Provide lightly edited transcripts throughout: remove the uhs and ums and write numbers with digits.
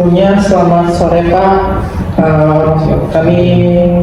Sebelumnya selamat sore Pak. Kami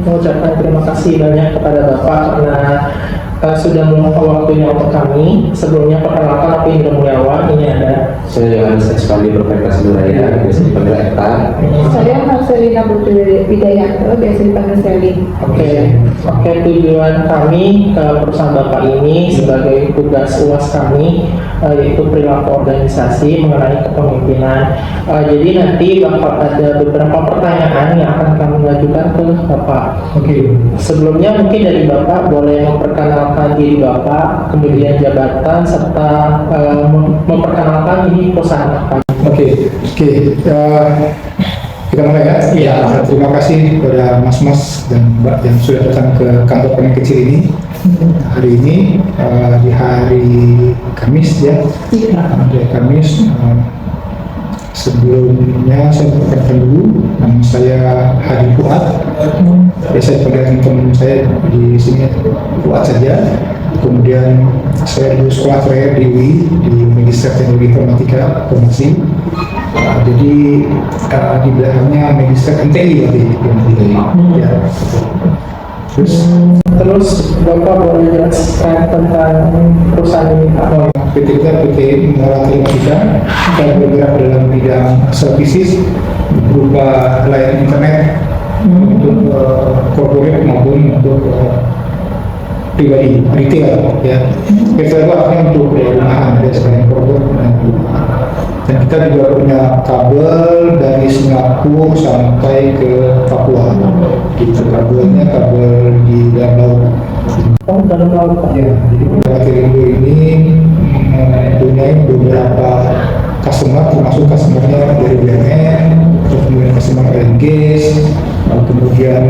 mengucapkan terima kasih banyak kepada Bapak karena sudah meluangkan waktunya untuk kami. Sebelumnya perkenalkan, aku Indra Mulyawan. Ini ada Saya Yohanes Sekali Berpentas Duraya, biasa dipanggil Eta. Saya Marcelina Widayanto, biasa dipanggil Sally. Oke, tujuan kami ke perusahaan Bapak ini sebagai tugas UAS kami yaitu perilaku organisasi mengenai kepemimpinan. Jadi nanti bakal ada beberapa pertanyaan yang akan kami ajukan ke Bapak. Sebelumnya mungkin dari Bapak boleh memperkenalkan diri Bapak, kemudian jabatan serta memperkenalkan ini perusahaan apa. Kita mulai ya. Iya. Terima kasih kepada mas-mas dan mbak yang sudah datang ke kantor kami kecil ini. Hari ini di hari Kamis ya. Hari Kamis. Sebelumnya saya perkenalkan dulu, nama saya Hadi Fuad. Biasa dipanggil teman saya di sini Fuad saja. Kemudian saya dulu sekolah terakhir di UI di Magister Teknologi Informatika Informasi. Jadi di belakangnya Magister MTI waktu itu. Ya. Terus Bapak boleh jelaskan tentang perusahaan ini Pak? PT kita PT Muara Informatika, kita bergerak dalam bidang services berupa layanan internet untuk corporate maupun untuk pribadi, retail ya. Retail itu artinya untuk rumahan ya, selain corporate dan rumahan. Dan kita juga punya kabel dari Singapura sampai ke Papua. Gitu, kabelnya kabel di dalam laut. Oh, dalam laut Pak? Ya, jadi Muara ini mempunyai beberapa customer, termasuk customernya dari BUMN, kemudian customer oil and gas, kemudian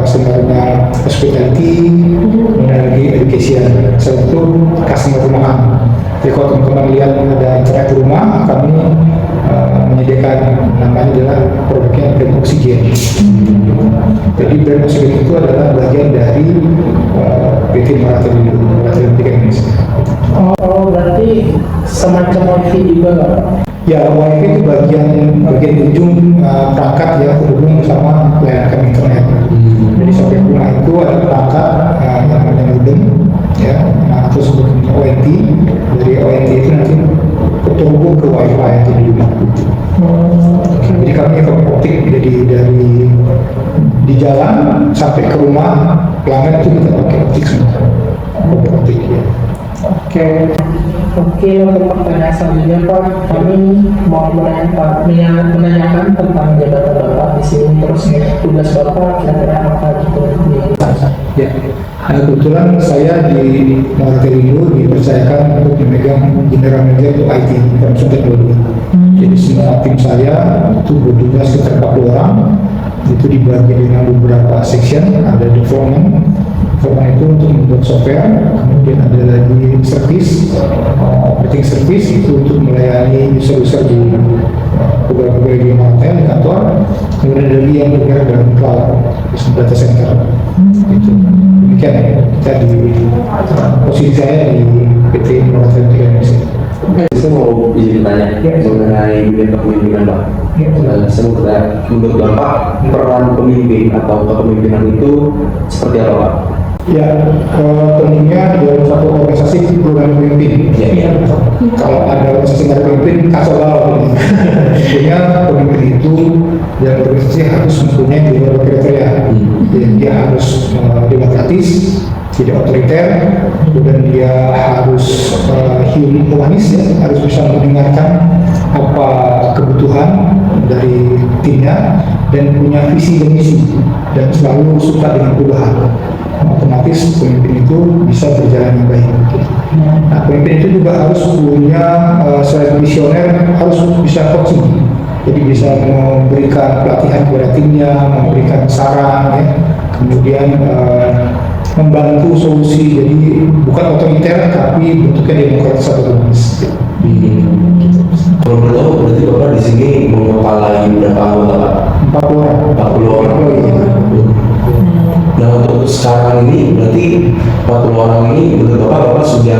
customernya hospitality, kemudian lagi education. Salah satu customer rumahan. Jadi kalau teman-teman lihat ada internet rumah, kami menyediakan namanya adalah produknya brand oksigen. Jadi brand oksigen itu adalah bagian dari PT Muara Indonesia. Oh, berarti semacam wifi juga Pak? Ya, WiFi itu bagian ujung perangkat ya terhubung sama layanan internet. Jadi sampai rumah itu ada perangkat yang namanya modem, ya, terus ONT. Dari ONT itu nanti terhubung ke WiFi yang di rumah. Jadi kami optik, jadi dari di jalan sampai ke rumah pelanggan itu kita pakai optik semua. Optik ya. Oke, untuk pertanyaan selanjutnya Pak, kami mau menanyakan tentang jabatan Bapak di sini, terus tugas Bapak kira-kira apa gitu di perusahaan. Ya, kebetulan saya di Muara Indo dipercayakan untuk memegang General Manager untuk IT Information Technology. Jadi semua tim saya itu berjumlah sekitar 40 orang, itu dibagi dengan beberapa section, ada development itu untuk membuat software, kemudian ada lagi service, operating service itu untuk melayani user-user di beberapa di hotel, di kantor, kemudian ada lagi yang bergerak dalam cloud, data center. Itu demikian kita di posisi saya di PT Muara Indonesia. Saya mau izin tanya mengenai dunia kepemimpinan Pak. Saya mau bertanya, menurut Bapak peran pemimpin atau kepemimpinan itu seperti apa Pak? Ya, tentunya dalam satu organisasi perlu ada pemimpin. Ya. Kalau ada organisasi nggak ada pemimpin, kacau balau. Tentunya pemimpin itu dalam organisasi harus mempunyai beberapa kriteria. Dia harus demokratis, tidak otoriter, kemudian dia harus humanis, ya, harus bisa mendengarkan apa kebutuhan dari timnya dan punya visi dan misi dan selalu suka dengan perubahan. Otomatis pemimpin itu bisa berjalan dengan baik. Nah, pemimpin itu juga harus punya selain visioner, harus bisa coaching. Jadi bisa memberikan pelatihan kepada timnya, memberikan saran, ya, kemudian membantu solusi. Jadi bukan otoriter, tapi bentuknya demokratis atau humanis. Kalau boleh tahu, berarti Bapak di sini mengepalai berapa anggota Pak? 40 orang. 40 orang. Nah, untuk sekarang ini berarti 40 orang ini menurut Bapak sudah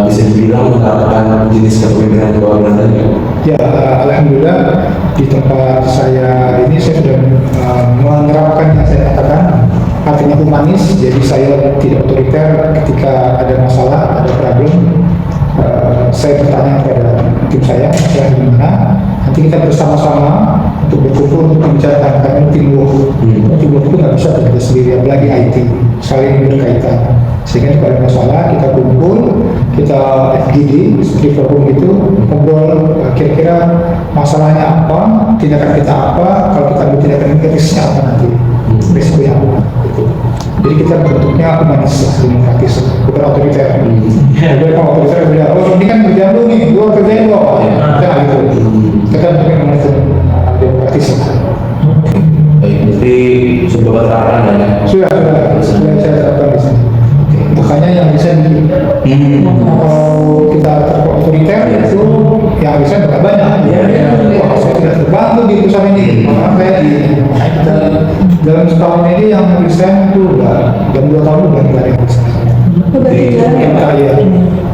bisa dibilang menerapkan jenis kepemimpinan kepemimpinan tadi? Ya, alhamdulillah di tempat saya ini saya sudah menerapkan yang saya katakan, artinya humanis. Jadi saya tidak otoriter ketika ada masalah, ada problem. Saya bertanya kepada tim saya gimana. Nanti kita bersama-sama untuk berkumpul untuk membicarakan, karena teamwork itu nggak bisa bekerja sendiri, apalagi IT saling berkaitan. Sehingga kalau ada masalah kita kumpul, kita FGD seperti forum itu, ngobrol kira-kira masalahnya apa, tindakan kita apa, kalau kita ambil tindakan ini risikonya apa nanti, risikonya apa gitu. Jadi kita bentuknya humanis, demokratis, bukan otoriter. Jadi kalau otoriter bilang, oh ini kan kerjaan lu nih, lu kerjain lo, kita gitu. Kita bentuknya humanis, demokratis. Baik, jadi sudah berterapkan ya? Sudah saya terapkan di sini. Makanya yang bisa kalau kita otoriter itu yang bisa nggak banyak. Wah, saya tidak terbantu di perusahaan ini. Maka saya dalam setahun ini yang resign itu dalam 2 tahun bukan ada yang resign. Ya.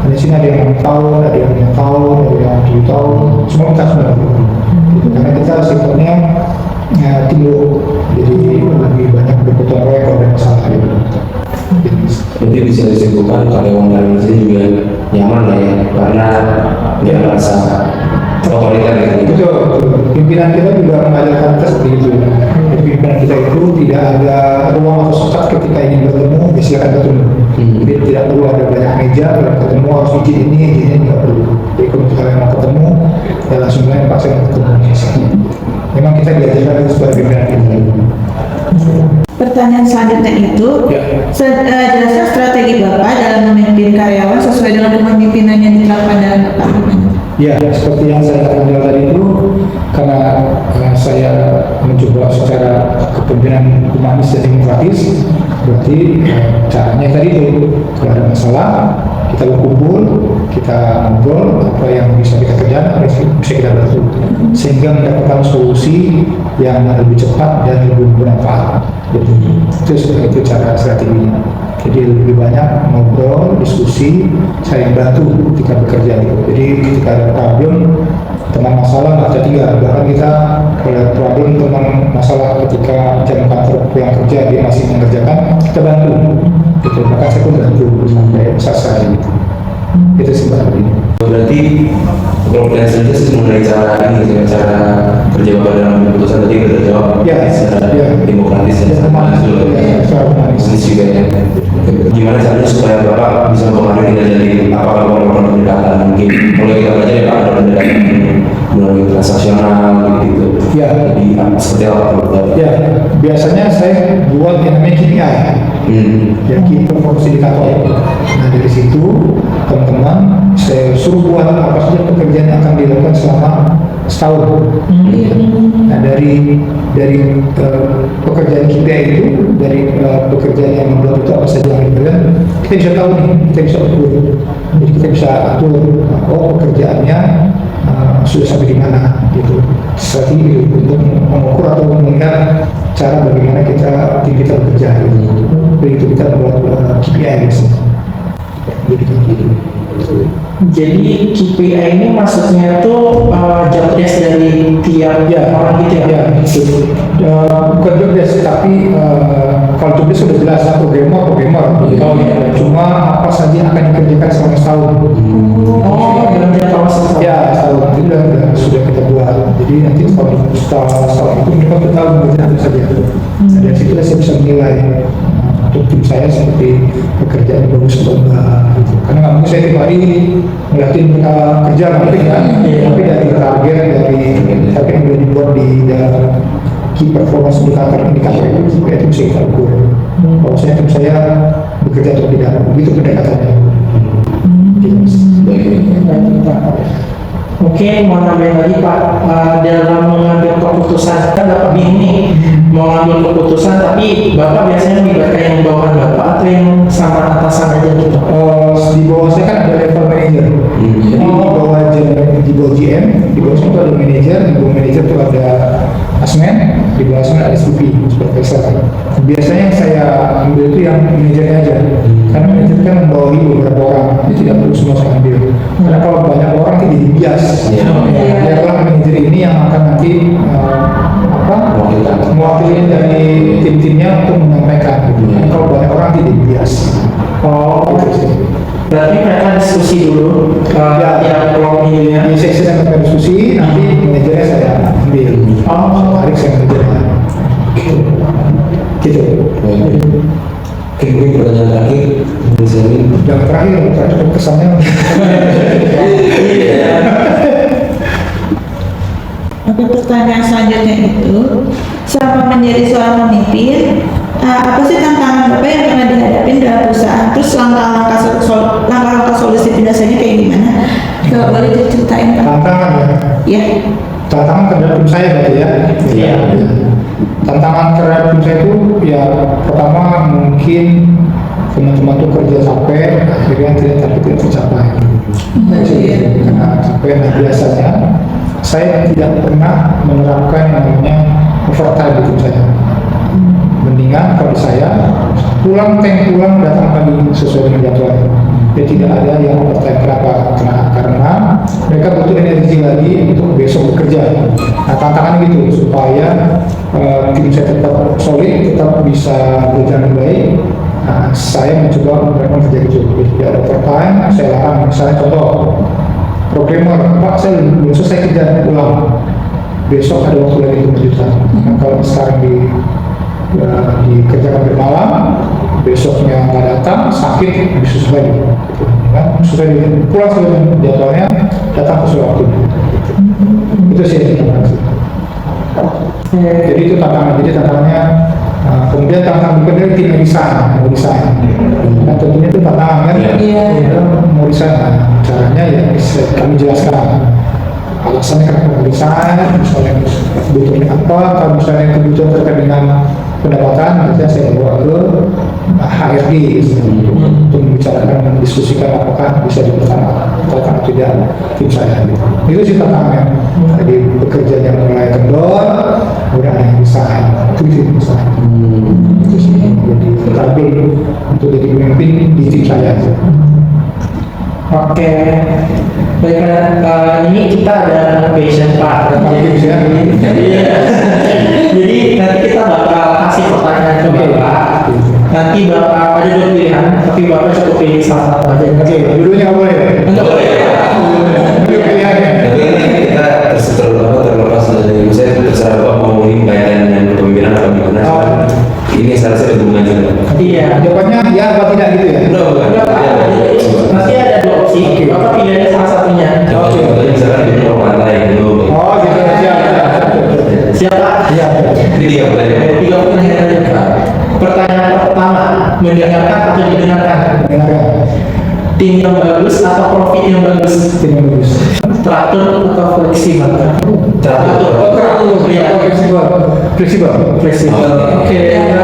Di sini ada yang 6 tahun, ada yang 5 tahun, ada yang 7 tahun. Semua kita sudah. Karena kita sifatnya timur, jadi lebih banyak bergotong royong dan masalah. Jadi bisa disimpulkan karyawan-karyawan sini juga nyaman lah ya, karena dia merasa otoriter gitu. Betul. Pimpinan kita juga mengajarkan kita seperti itu. Jadi pimpinan kita itu tidak ada ruang atau sekat ketika ingin bertemu, ya silakan bertemu. Jadi tidak perlu ada banyak meja, kalau ketemu harus izin ini nggak perlu. Jadi kalau kalian mau ketemu, ya langsung aja paksa ketemu. Memang kita diajarkan sebagai pimpinan kita. Pertanyaan selanjutnya itu, jelaskan strategi Bapak dalam memimpin karyawan sesuai dengan kepemimpinan yang dilakukan dalam Bapak. Ya, seperti yang saya katakan tadi itu, karena saya mencoba secara kepemimpinan humanis dan demokratis, berarti caranya tadi itu, kalau ada masalah, kita berkumpul, kita ngobrol apa yang bisa kita kerjakan, apa yang bisa kita bantu, sehingga mendapatkan solusi yang lebih cepat dan lebih bermanfaat. Itu cara strateginya. Jadi lebih banyak ngobrol, diskusi, saling bantu ketika bekerja itu. Jadi ketika ada problem, teman masalah nggak ada 3. Bahkan kita kalau ada problem teman masalah ketika jam kantor pulang kerja dia masih mengerjakan, kita bantu. Gitu. Maka saya pun bantu sampai selesai gitu. Itu sebenarnya ini. Berarti kalau kalian saja sih mengenai cara ini, cara kerja Bapak dalam keputusan tadi udah terjawab. Secara demokratis dan humanis juga ya. Gimana caranya supaya Bapak bisa mempengaruhi kinerja dari apakah melakukan pendekatan mungkin kalau kita baca ya Pak ada pendekatan melalui transaksional gitu. Jadi seperti apa Bapak? Biasanya saya buat yang namanya KPI. Ya, Key Performance Indicator. Nah dari situ teman-teman saya suruh buat apa saja pekerjaan yang akan dilakukan selama setahun. Nah dari pekerjaan KPI itu, dari pekerjaan yang membuat itu apa saja yang dikerjakan, kita bisa tahu nih, kita bisa ukur. Jadi kita bisa atur pekerjaannya sudah sampai di mana gitu. Strategi untuk mengukur atau melihat cara bagaimana tim kita bekerja gitu. Begitu kita buat KPI gitu. Jadi KPI ini maksudnya tuh job desk dari tiap orang gitu ya? Bukan job desk, tapi kalau job desk sudah jelas programmer. Cuma apa saja yang akan dikerjakan selama setahun. Dalam jangka waktu setahun. Ya, setahun itu sudah kita buat. Jadi nanti setelah setahun itu mereka tahu mengerjakan apa saja. Dan situ saya bisa menilai untuk tim saya seperti pekerjaan bagus atau enggak gitu. Karena nggak mungkin saya tiap hari ngeliatin mereka kerja kan, tapi dari target yang sudah dibuat di dalam Key Performance Indicator itu supaya tim saya kita ukur. Kalau tim saya bekerja atau tidak, begitu pendekatannya. Mungkin mau nambahin lagi Pak, dalam mengambil keputusan, kan Bapak bingung nih mau ngambil keputusan, tapi Bapak biasanya melibatkan yang bawahan Bapak atau yang sama atasan aja gitu? Di bawah saya kan ada level manager. Jadi di bawah GM, di bawah saya itu ada manager, di bawah manager itu ada asmen, di biasanya ada SVP, supervisor. Biasanya yang saya ambil itu yang manajernya aja, karena manajer kan membawahi beberapa orang, itu tidak perlu semua saya ambil. Karena kalau banyak orang itu jadi bias. Biarlah manajer ini yang akan nanti mewakili dari tim-timnya untuk menyampaikan. Kalau banyak orang jadi bias. Oh, Gitu sih. berarti mereka diskusi dulu yang kelompok ini ya. Di seksi saya diskusi, nanti manajernya saya ambil. Tarik saya manajernya. Gitu. Oke, mungkin pertanyaan terakhir dari saya. Yang terakhir kesannya. Untuk pertanyaan selanjutnya itu, selama menjadi seorang pemimpin, apa sih tantangan Bapak yang pernah dihadapi dalam perusahaan? Terus langkah-langkah solusi biasanya kayak gimana? Kalau boleh diceritain Pak? Tantangan ya. Ya. Tantangan terhadap tim saya berarti ya. Iya. Tantangan terhadap tim saya itu ya pertama mungkin teman-teman tuh kerja capek, akhirnya tidak tercapai. Karena capek, nah biasanya saya tidak pernah menerapkan yang namanya overtime di tim saya. Mendingan kalau saya pulang datang pagi sesuai dengan jadwalnya. Ya tidak ada yang overtime. Kenapa? Karena mereka butuh energi lagi untuk besok bekerja. Nah tantangan gitu supaya tim saya tetap solid, tetap bisa berjalan baik. Nah, saya mencoba mereka kerja gitu. Jadi tidak ada overtime. Saya larang misalnya contoh programmer, Pak saya belum selesai kerja ulang. Besok ada waktu lagi untuk berjuta. Nah, kalau sekarang dikerjakan bermalam, besoknya nggak datang, sakit, disusah lagi. Kan? Susah pulang sebelum jadwalnya, datang sesuai waktu. Itu sih tantangan. Jadi itu tantangan. Jadi tantangannya, kemudian tantangan berikutnya tim mau desain. Nah tentunya itu tantangan kan? Mau desain, nah, caranya ya kami jelaskan. Alasannya kenapa mau desain, misalnya butuhnya apa, kalau misalnya kebutuhan terkait dengan pendapatan, nanti saya bawa ke HRD untuk membicarakan, mendiskusikan apakah bisa dipertahankan atau tidak tim saya. Itu sih tantangannya. Jadi pekerjaan yang mulai kendor, kemudian ada yang desain, itu tim desain. Itu sih jadi terakhir untuk jadi pemimpin di tim saya. Oke, baiklah. Ini kita ada question Pak. Jadi nanti kita bakal kasih pertanyaan ke Bapak. Nanti Bapak ada dua pilihan, tapi Bapak cukup pilih salah satu aja. Dulunya nggak boleh. Enggak boleh. Dulu pilihannya. Tapi ini kita terlepas dari saya terserah Bapak mau ini kaitan dengan kepemimpinan atau gimana. Ini saya rasa hubungan juga. Iya. Jawabannya ya apa tidak gitu ya? Bukan. Nanti ada dua opsi. Bapak pilih aja salah satunya. Contohnya misalkan di pulau pantai gitu. Oh gitu, siap. Siapa? Iya. Ini dia pertanyaan. Tiga pertanyaan aja Pak. Pertanyaan pertama, mendengarkan atau didengarkan? Dengarkan. Tim yang bagus atau profit yang bagus? Tim yang bagus. Teratur atau fleksibel? Teratur. Teratur. Iya. Fleksibel. Fleksibel. Oke,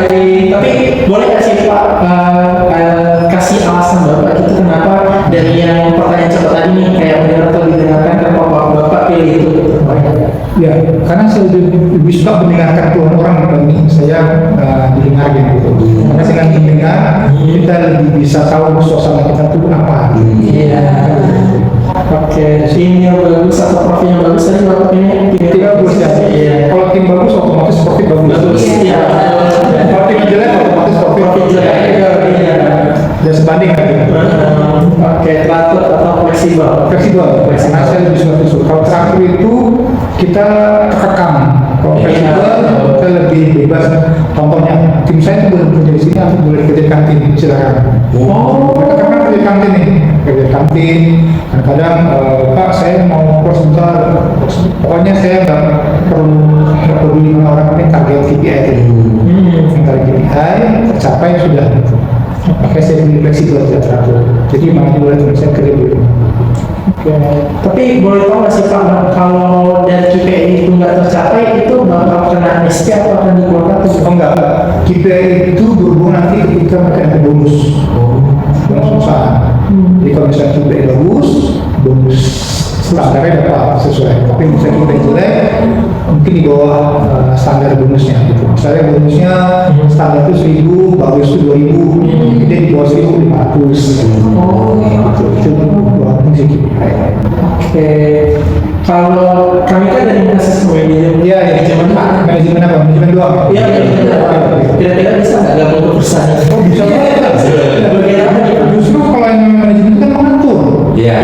baik. Tapi boleh nggak sih Pak kasih alasan Bapak itu kenapa dari yang pertanyaan cepat tadi nih kayak mendengar atau didengarkan kenapa Bapak pilih itu? Ya, karena saya lebih suka mendengarkan keluhan orang dibanding saya didengarkan gitu. Karena dengan mendengar kita lebih bisa tahu suasana kita tuh apa. Iya. Oke, tim yang bagus atau profit yang bagus tadi Bapak pilih Tim bagus ya. Iya. Kalau tim bagus otomatis profit bagus. Bagus. Iya. Kalau tim jelek otomatis profit Jelek. Iya. Dan sebanding kan. Oke, teratur atau fleksibel? Fleksibel. Karena saya lebih suka fleksibel. Kalau teratur itu kita terkekang. Kalau fleksibel kita lebih bebas. Contohnya tim saya itu boleh bekerja di sini atau boleh kerja di kantin, silakan. Oh. Mereka kan kerja di kantin nih, kerja di kantin. Kadang-kadang Pak saya mau keluar sebentar. Pokoknya saya nggak perlu dengan orang ini target KPI itu. Target KPI tercapai sudah. Makanya saya lebih fleksibel tidak teratur. Jadi mana boleh teman saya kerja dulu. Oke. Tapi boleh tahu nggak sih Pak, kalau dari KPI itu nggak tercapai itu bakal kena SP atau akan dikeluarkan atau Oh enggak, KPI itu berhubung nanti ketika mereka ada bonus. Bonus usaha. Jadi kalau misalnya KPI bagus, bonus standarnya dapat sesuai. Tapi misalnya kita jelek, mungkin di bawah standar bonusnya gitu. Misalnya bonusnya standar itu 1000, bagus itu 2000, jadi di bawah 1500. Itu buat sih. Oke. Kalau kami kan dari mahasiswa manajemen. Iya, manajemen Pak. Manajemen apa? Manajemen doang. Iya, kira-kira bisa nggak gabung ke perusahaan? Oh, bisa banget. Bagian apa nih, Pak? Justru kalau yang manajemen itu kan mengatur. Iya.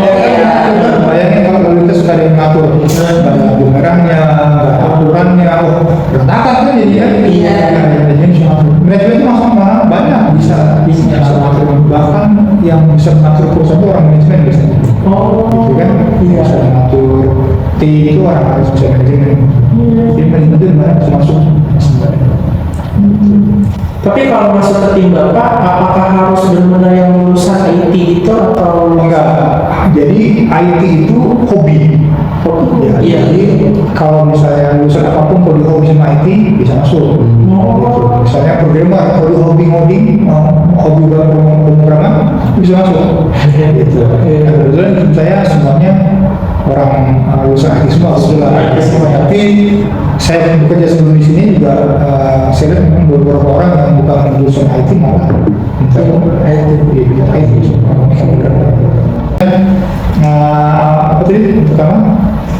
Bayangin kalau lalu lintas sudah ada yang mengatur, ada bumerangnya, ada aturannya, berantakan kan jadinya. Iya. Manajemen itu masuk mana banyak bisa mengatur, bahkan yang bisa mengatur perusahaan itu orang manajemen biasanya. Gitu kan? Iya. Bisa mengatur tim itu orang harus bisa manajemen. Jadi manajemen itu mana bisa masuk sebenarnya. Tapi kalau masuk ke tim Bapak, apakah harus benar-benar yang lulusan IT itu atau Enggak, jadi IT itu hobi. Ya, Iya. jadi kalau misalnya lulusan apapun kalau dia hobi sama IT bisa masuk. Gitu. Misalnya programmer, kalau dia hobi ngoding, hobi pemrograman bisa masuk. Gitu. Nah, kebetulan tim saya semuanya orang lulusan IT semua, kebetulan IT semua. Tapi saya bekerja sebelum di sini juga saya lihat memang beberapa orang yang bukan lulusan IT malah minta IT. Apa tadi pertama?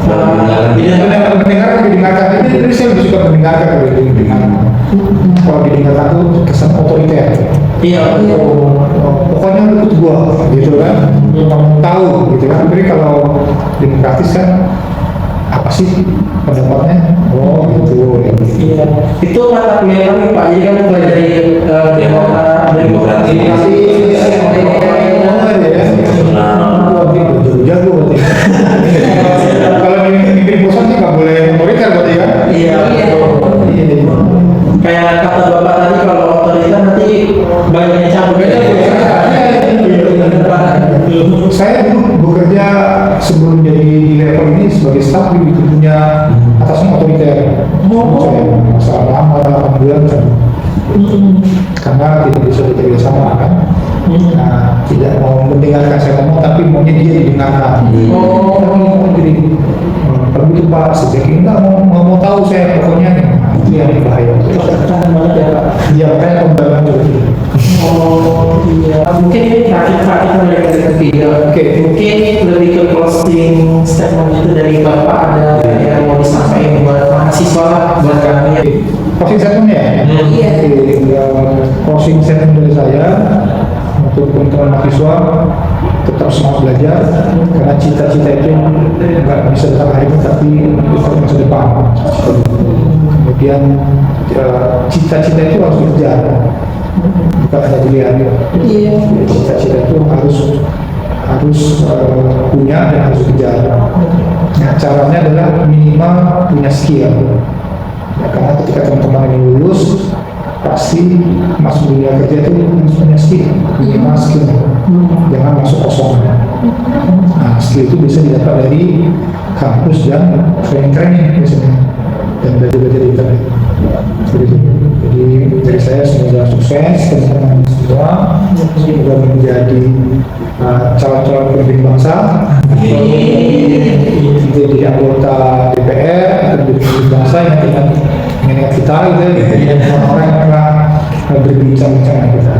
Mendengarkan ini dari saya lebih suka mendengarkan dari mendengarkan. Kalau didengarkan itu kesan otoriter. Iya. Pokoknya lu ikut gua, gitu kan? Kamu tahu, gitu kan? Tapi kalau demokratis kan apa sih pendapatnya? Oh gitu. Iya. Itu mata kuliah kami Pak. Jadi kami mulai dari demokrasi. Jago berarti. Kalau mimpin perusahaan sih nggak boleh otoriter berarti kan? Iya. Kayak kata Bapak tadi kalau otoriter nanti banyak yang campur. Saya dulu bekerja sebelum jadi di level ini sebagai staf itu punya atasan otoriter. Saya masalah lama 8 bulan kan. Karena tidak bisa bekerja sama kan. Nah, tidak mau mendengarkan saya ngomong tapi maunya dia didengarkan. Jadi kalau gitu Pak sejak ini nggak mau tahu saya pokoknya itu yang bahaya. Tekan banget ya Pak. Iya kayak pembagian itu. Oh iya. Mungkin ini terakhir Pak kita mulai dari ketiga. Oke. Mungkin lebih ke closing statement itu dari Bapak ada yang mau disampaikan buat mahasiswa buat kami. Closing statement ya? Iya. Closing statement dari saya untuk teman-teman mahasiswa tetap semangat belajar karena cita-cita itu nggak bisa datang hari ini tapi itu masa depan. Kemudian cita-cita itu harus dikejar, bukan hanya pilihan. Iya. Cita-cita itu harus punya dan harus dikejar. Nah, caranya adalah minimal punya skill. Ya, karena ketika teman-teman ini lulus pasti masuk dunia kerja itu harus punya skill, minimal skill. Jangan masuk kosong. Nah, skill itu bisa didapat dari kampus dan training biasanya dan belajar di internet. Jadi dari saya semoga sukses teman-teman semua, semoga menjadi calon-calon pemimpin bangsa, jadi anggota DPR atau pemimpin bangsa yang mengingat kita gitu, orang-orang yang pernah berbincang-bincang dengan kita.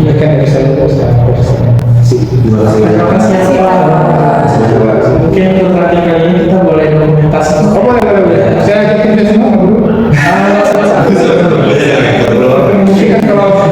Demikian dari saya terima kasih. Terima kasih Pak. Mungkin untuk terakhir kali ini kita boleh dokumentasi. Oh boleh. Saya ajak kerja semua bro. Mungkin kan kalau